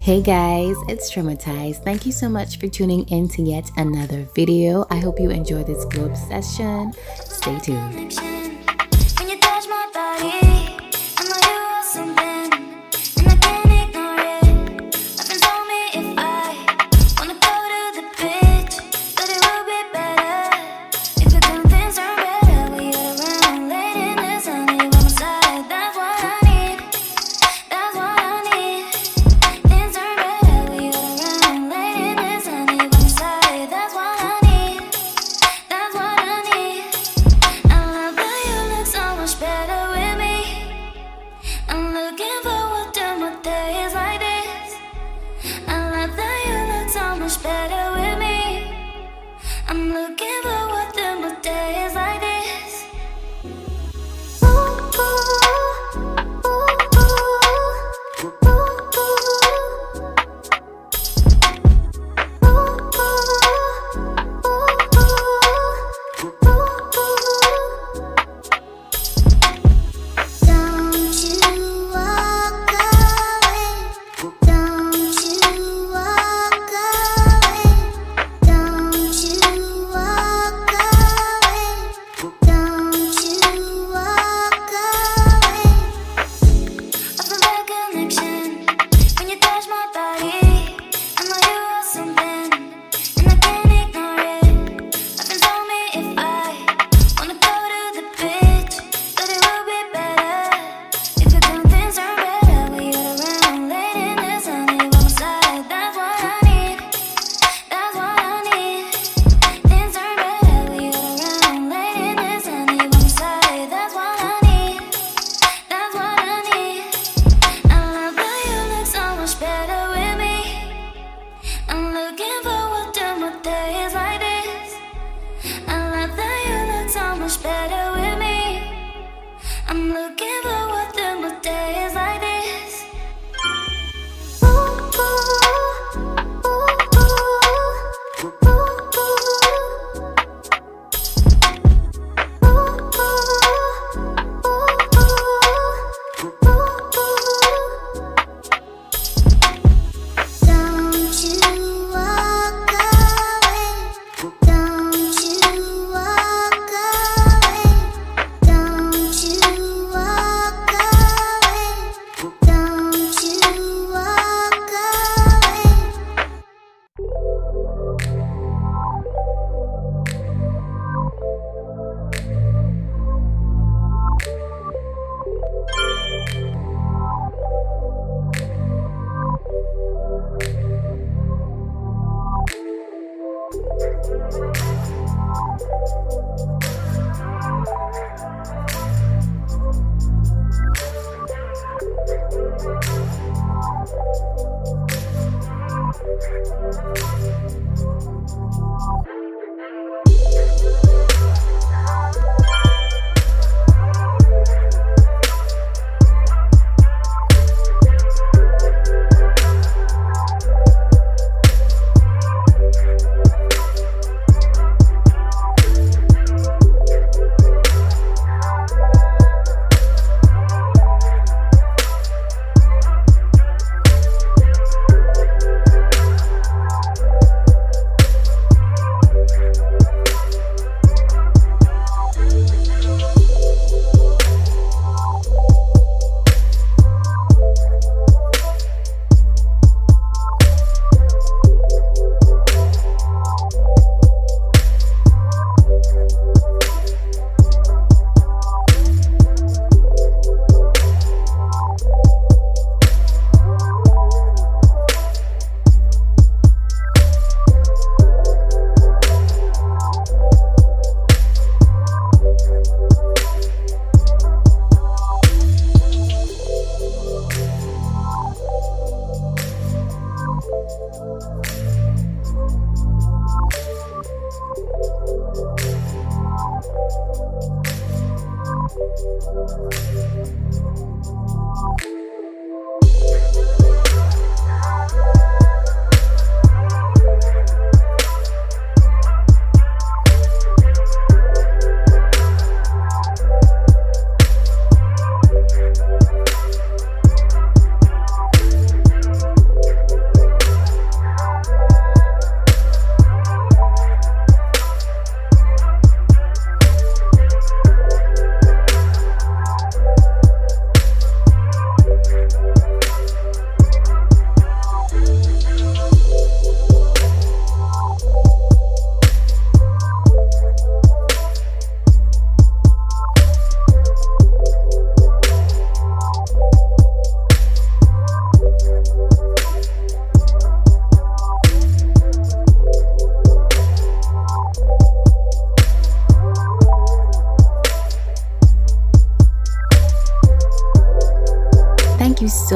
Hey guys, it's Trimatize. Thank you so much for tuning in to yet another video. I hope you enjoy this glow obsession. Stay tuned.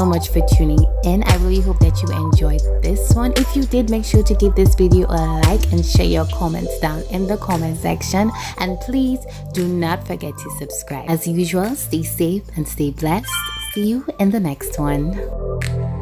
so much for tuning in. I really hope that you enjoyed this one. If you did, make sure to give this video a like and share your comments down in the comment section. And please do not forget to subscribe. As usual, stay safe and stay blessed. See you in the next one.